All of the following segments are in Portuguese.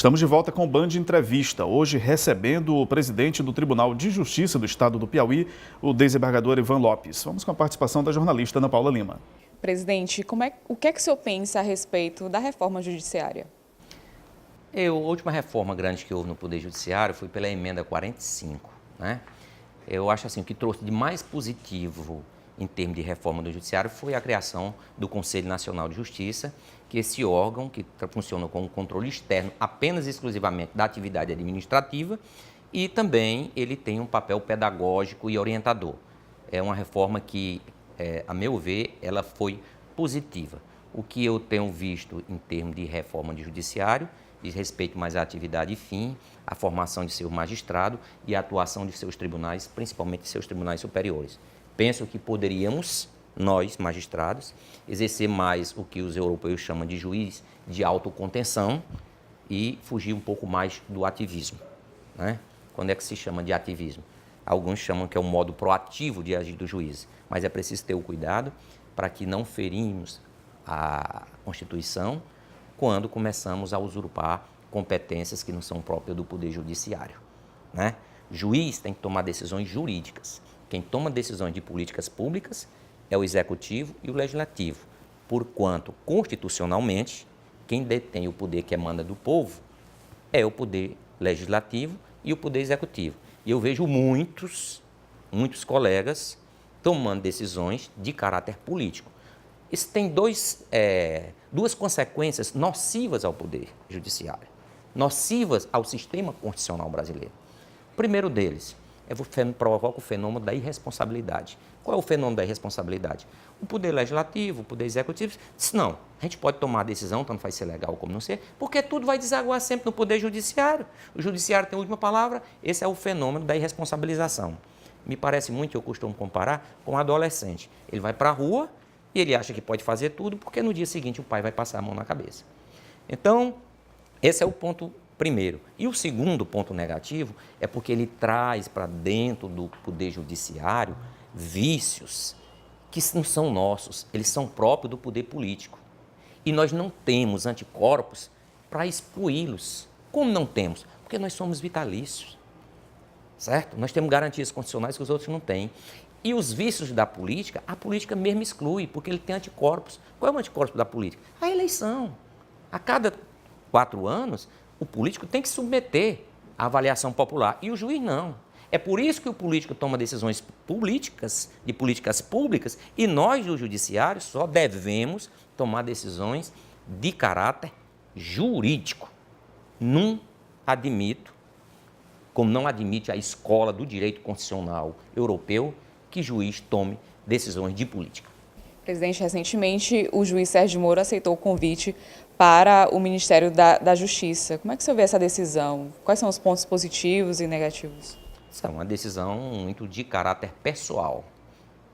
Estamos de volta com o Band Entrevista, hoje recebendo o presidente do Tribunal de Justiça do Estado do Piauí, o desembargador Ivan Lopes. Vamos com a participação da jornalista Ana Paula Lima. Presidente, o que é que o senhor pensa a respeito da reforma judiciária? A última reforma grande que houve no Poder Judiciário foi pela emenda 45, né? Eu acho assim, o que trouxe de mais positivo em termos de reforma do Judiciário foi a criação do Conselho Nacional de Justiça, que é esse órgão que funciona como controle externo apenas e exclusivamente da atividade administrativa e também ele tem um papel pedagógico e orientador. É uma reforma que, a meu ver, ela foi positiva. O que eu tenho visto em termos de reforma de judiciário diz respeito mais à atividade e fim, à formação de seu magistrado e à atuação de seus tribunais, principalmente de seus tribunais superiores. Penso que poderíamos, nós, magistrados, exercer mais o que os europeus chamam de juiz de autocontenção e fugir um pouco mais do ativismo, né? Quando é que se chama de ativismo? Alguns chamam que é um modo proativo de agir do juiz, mas é preciso ter o cuidado para que não ferimos a Constituição quando começamos a usurpar competências que não são próprias do Poder Judiciário, né? Juiz tem que tomar decisões jurídicas. Quem toma decisões de políticas públicas é o Executivo e o Legislativo, porquanto, constitucionalmente, quem detém o poder que emana do povo é o Poder Legislativo e o Poder Executivo. E eu vejo muitos colegas tomando decisões de caráter político. Isso tem duas consequências nocivas ao Poder Judiciário, nocivas ao sistema constitucional brasileiro. O primeiro deles provoca o fenômeno da irresponsabilidade. Qual é o fenômeno da irresponsabilidade? O Poder Legislativo, o Poder Executivo, diz, não, a gente pode tomar a decisão, tanto faz ser legal como não ser, porque tudo vai desaguar sempre no Poder Judiciário. O Judiciário tem a última palavra, esse é o fenômeno da irresponsabilização. Me parece muito, eu costumo comparar, com um adolescente. Ele vai para a rua e ele acha que pode fazer tudo, porque no dia seguinte o pai vai passar a mão na cabeça. Então, esse é o ponto primeiro. E o segundo ponto negativo é porque ele traz para dentro do Poder Judiciário vícios que não são nossos, eles são próprios do poder político. E nós não temos anticorpos para excluí-los. Como não temos? Porque nós somos vitalícios, certo? Nós temos garantias constitucionais que os outros não têm. E os vícios da política, a política mesmo exclui, porque ele tem anticorpos. Qual é o anticorpo da política? A eleição. A cada 4 anos, o político tem que submeter à avaliação popular e o juiz não. É por isso que o político toma decisões políticas, de políticas públicas, e nós, do judiciário, só devemos tomar decisões de caráter jurídico. Não admito, como não admite a escola do direito constitucional europeu, que juiz tome decisões de política. Presidente, recentemente o juiz Sérgio Moro aceitou o convite para o Ministério da Justiça. Como é que o senhor vê essa decisão? Quais são os pontos positivos e negativos? Isso é uma decisão muito de caráter pessoal.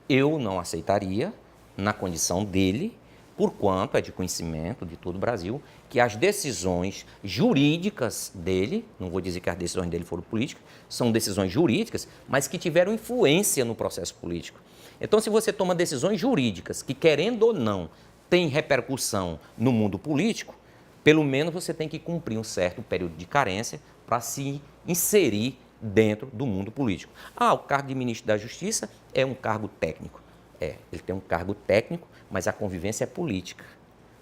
Eu não aceitaria, na condição dele, porquanto é de conhecimento de todo o Brasil, que as decisões jurídicas dele, não vou dizer que as decisões dele foram políticas, são decisões jurídicas, mas que tiveram influência no processo político. Então, se você toma decisões jurídicas que, querendo ou não, têm repercussão no mundo político, pelo menos você tem que cumprir um certo período de carência para se inserir dentro do mundo político. O cargo de ministro da Justiça é um cargo técnico. Ele tem um cargo técnico, mas a convivência é política,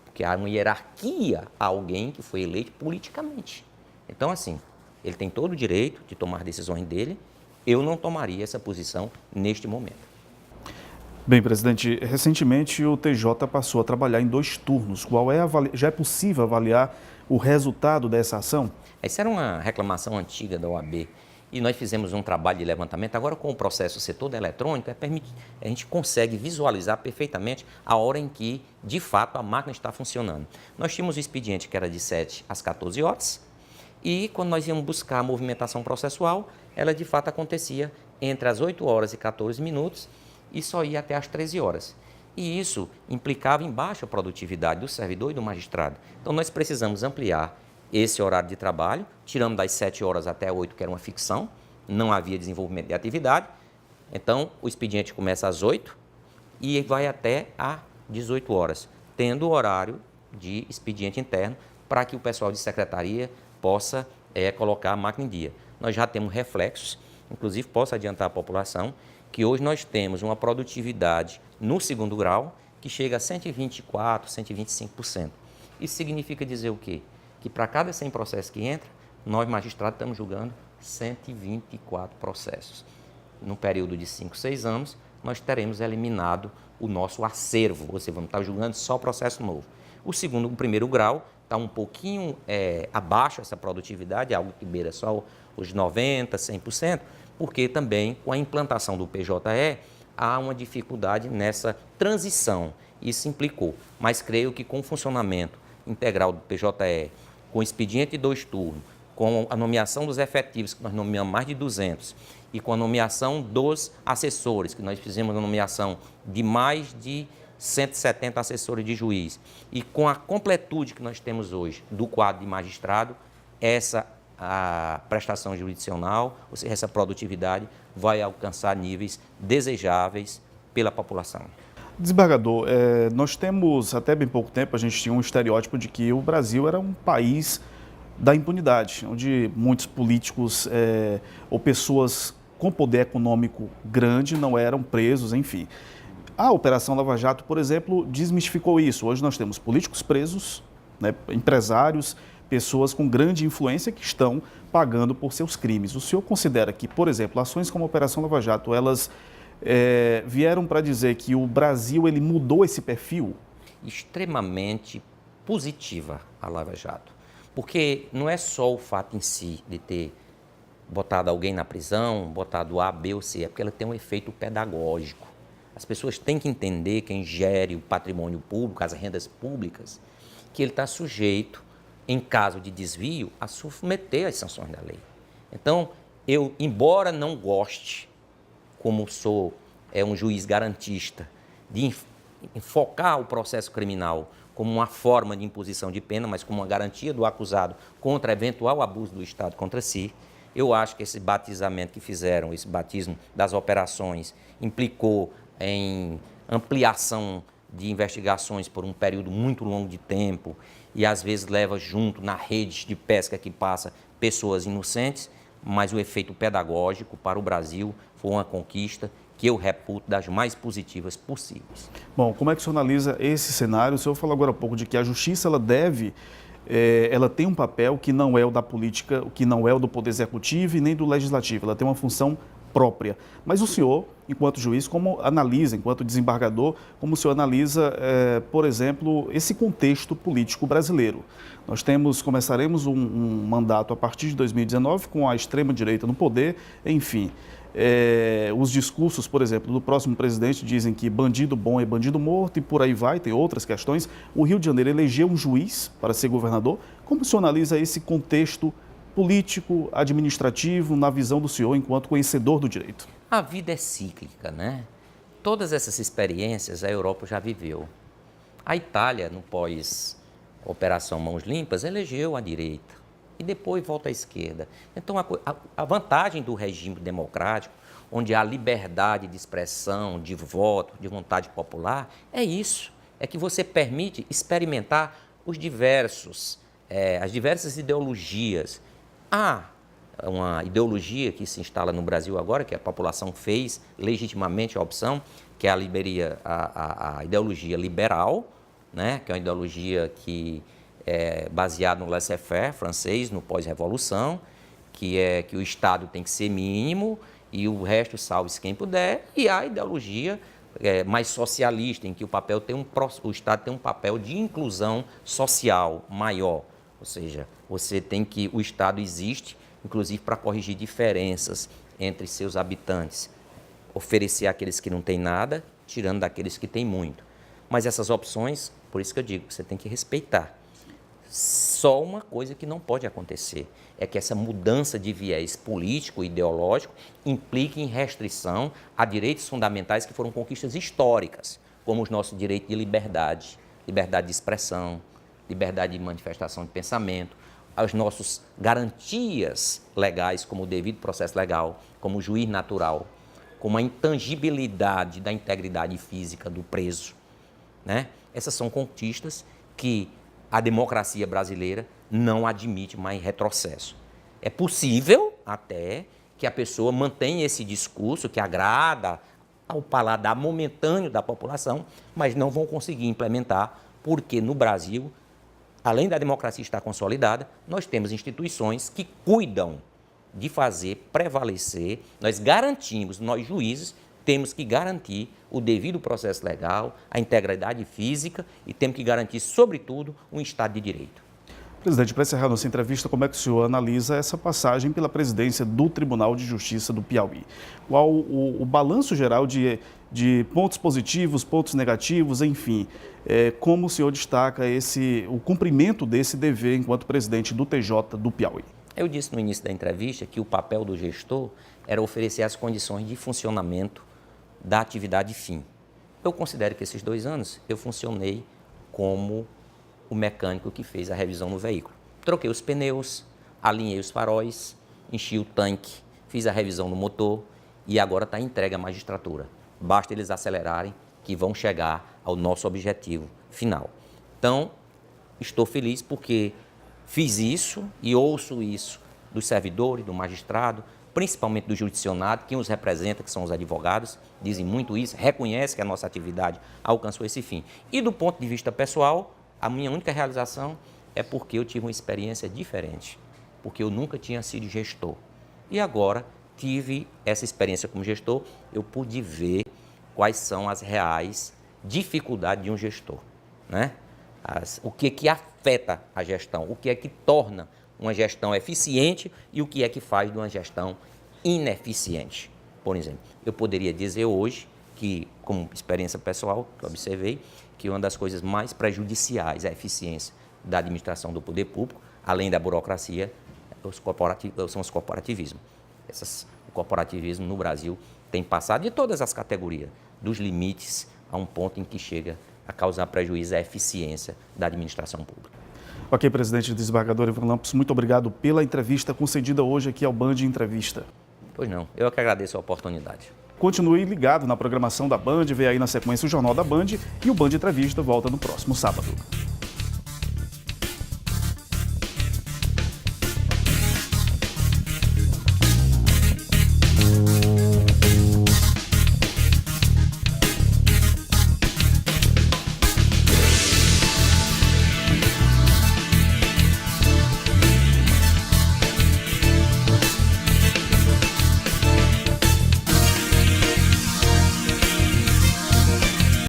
porque há uma hierarquia a alguém que foi eleito politicamente. Então, assim, ele tem todo o direito de tomar decisões dele, eu não tomaria essa posição neste momento. Bem, presidente, recentemente o TJ passou a trabalhar em 2 turnos. Já é possível avaliar o resultado dessa ação? Essa era uma reclamação antiga da OAB e nós fizemos um trabalho de levantamento. Agora, com o processo ser todo eletrônico, a gente consegue visualizar perfeitamente a hora em que, de fato, a máquina está funcionando. Nós tínhamos o expediente que era de 7 às 14 horas e, quando nós íamos buscar a movimentação processual, ela, de fato, acontecia entre as 8 horas e 14 minutos e só ia até às 13 horas. E isso implicava em baixa produtividade do servidor e do magistrado. Então, nós precisamos ampliar esse horário de trabalho, tiramos das 7 horas até 8, que era uma ficção, não havia desenvolvimento de atividade. Então, o expediente começa às 8 e vai até às 18 horas, tendo o horário de expediente interno para que o pessoal de secretaria possa colocar a máquina em dia. Nós já temos reflexos, inclusive posso adiantar à população, que hoje nós temos uma produtividade no segundo grau que chega a 124%, 125%. Isso significa dizer o quê? Que para cada 100 processos que entra, nós magistrados estamos julgando 124 processos. No período de 5, 6 anos, nós teremos eliminado o nosso acervo, ou seja, vamos estar julgando só processo novo. O primeiro grau está um pouquinho abaixo essa produtividade, algo que beira só os 90%, 100%, porque também com a implantação do PJE há uma dificuldade nessa transição. Isso implicou, mas creio que com o funcionamento integral do PJE, com o expediente de 2 turnos, com a nomeação dos efetivos, que nós nomeamos mais de 200, e com a nomeação dos assessores, que nós fizemos a nomeação de mais de 170 assessores de juiz, e com a completude que nós temos hoje do quadro de magistrado, a prestação jurisdicional, ou seja, essa produtividade vai alcançar níveis desejáveis pela população. Desembargador, nós temos, até bem pouco tempo, a gente tinha um estereótipo de que o Brasil era um país da impunidade, onde muitos políticos ou pessoas com poder econômico grande não eram presos, enfim. A Operação Lava Jato, por exemplo, desmistificou isso. Hoje nós temos políticos presos, né, empresários, pessoas com grande influência que estão pagando por seus crimes. O senhor considera que, por exemplo, ações como a Operação Lava Jato, elas vieram para dizer que o Brasil ele mudou esse perfil? Extremamente positiva a Lava Jato, porque não é só o fato em si de ter botado alguém na prisão, botado A, B ou C, é porque ela tem um efeito pedagógico. As pessoas têm que entender, quem gere o patrimônio público, as rendas públicas, que ele está sujeito, em caso de desvio, a submeter às sanções da lei. Então, eu, embora não goste, como sou um juiz garantista, de enfocar o processo criminal como uma forma de imposição de pena, mas como uma garantia do acusado contra eventual abuso do Estado contra si, eu acho que esse batizamento que fizeram, esse batismo das operações, implicou em ampliação de investigações por um período muito longo de tempo e às vezes leva junto na rede de pesca que passa pessoas inocentes, mas o efeito pedagógico para o Brasil foi uma conquista que eu reputo das mais positivas possíveis. Bom, como é que o senhor analisa esse cenário? O senhor falou agora há pouco de que a justiça ela tem um papel que não é o da política, que não é o do Poder Executivo e nem do Legislativo, ela tem uma função própria. Mas o senhor, enquanto juiz, como analisa, enquanto desembargador, como o senhor analisa, por exemplo, esse contexto político brasileiro? Nós começaremos um mandato a partir de 2019 com a extrema-direita no poder, enfim. Os discursos, por exemplo, do próximo presidente dizem que bandido bom é bandido morto e por aí vai, tem outras questões. O Rio de Janeiro elegeu um juiz para ser governador. Como o senhor analisa esse contexto político, administrativo, na visão do senhor enquanto conhecedor do direito? A vida é cíclica, né? Todas essas experiências a Europa já viveu. A Itália, no pós-Operação Mãos Limpas, elegeu a direita e depois volta à esquerda. Então, a vantagem do regime democrático, onde há liberdade de expressão, de voto, de vontade popular, é isso. É que você permite experimentar as diversas ideologias. Há uma ideologia que se instala no Brasil agora, que a população fez legitimamente a opção, que é a ideologia liberal, né? Que é uma ideologia que é baseada no laissez-faire francês, no pós-revolução, que é que o Estado tem que ser mínimo e o resto salve-se quem puder, e a ideologia mais socialista, em que o Estado tem um papel de inclusão social maior. Ou seja, o Estado existe, inclusive, para corrigir diferenças entre seus habitantes, oferecer àqueles que não têm nada, tirando daqueles que têm muito. Mas essas opções, por isso que eu digo, você tem que respeitar. Só uma coisa que não pode acontecer é que essa mudança de viés político e ideológico implique em restrição a direitos fundamentais que foram conquistas históricas, como os nossos direitos de liberdade de expressão, liberdade de manifestação de pensamento, as nossas garantias legais, como o devido processo legal, como o juiz natural, como a intangibilidade da integridade física do preso, né? Essas são conquistas que a democracia brasileira não admite mais retrocesso. É possível até que a pessoa mantenha esse discurso que agrada ao paladar momentâneo da população, mas não vão conseguir implementar, porque no Brasil, além da democracia estar consolidada, nós temos instituições que cuidam de fazer prevalecer, nós garantimos, nós juízes, temos que garantir o devido processo legal, a integridade física e temos que garantir, sobretudo, um Estado de Direito. Presidente, para encerrar nossa entrevista, como é que o senhor analisa essa passagem pela presidência do Tribunal de Justiça do Piauí? Qual o balanço geral de pontos positivos, pontos negativos, enfim, como o senhor destaca o cumprimento desse dever enquanto presidente do TJ do Piauí? Eu disse no início da entrevista que o papel do gestor era oferecer as condições de funcionamento da atividade fim. Eu considero que esses 2 anos eu funcionei como o mecânico que fez a revisão no veículo. Troquei os pneus, alinhei os faróis, enchi o tanque, fiz a revisão no motor e agora está entregue à magistratura. Basta eles acelerarem que vão chegar ao nosso objetivo final. Então, estou feliz porque fiz isso e ouço isso dos servidores, do magistrado, principalmente do judicionado, quem os representa, que são os advogados, dizem muito isso, reconhecem que a nossa atividade alcançou esse fim. E do ponto de vista pessoal, a minha única realização é porque eu tive uma experiência diferente, porque eu nunca tinha sido gestor. E agora tive essa experiência como gestor, eu pude ver quais são as reais dificuldades de um gestor, né? O que afeta a gestão, o que é que torna uma gestão eficiente e o que é que faz de uma gestão ineficiente. Por exemplo, eu poderia dizer hoje que, como experiência pessoal, que eu observei, que uma das coisas mais prejudiciais à eficiência da administração do poder público, além da burocracia, são os corporativismos. O corporativismo no Brasil tem passado de todas as categorias, dos limites a um ponto em que chega a causar prejuízo à eficiência da administração pública. Ok, presidente desembargador Ivan Lampos, muito obrigado pela entrevista concedida hoje aqui ao Band Entrevista. Pois não, eu que agradeço a oportunidade. Continue ligado na programação da Band, vê aí na sequência o Jornal da Band e o Band Entrevista volta no próximo sábado.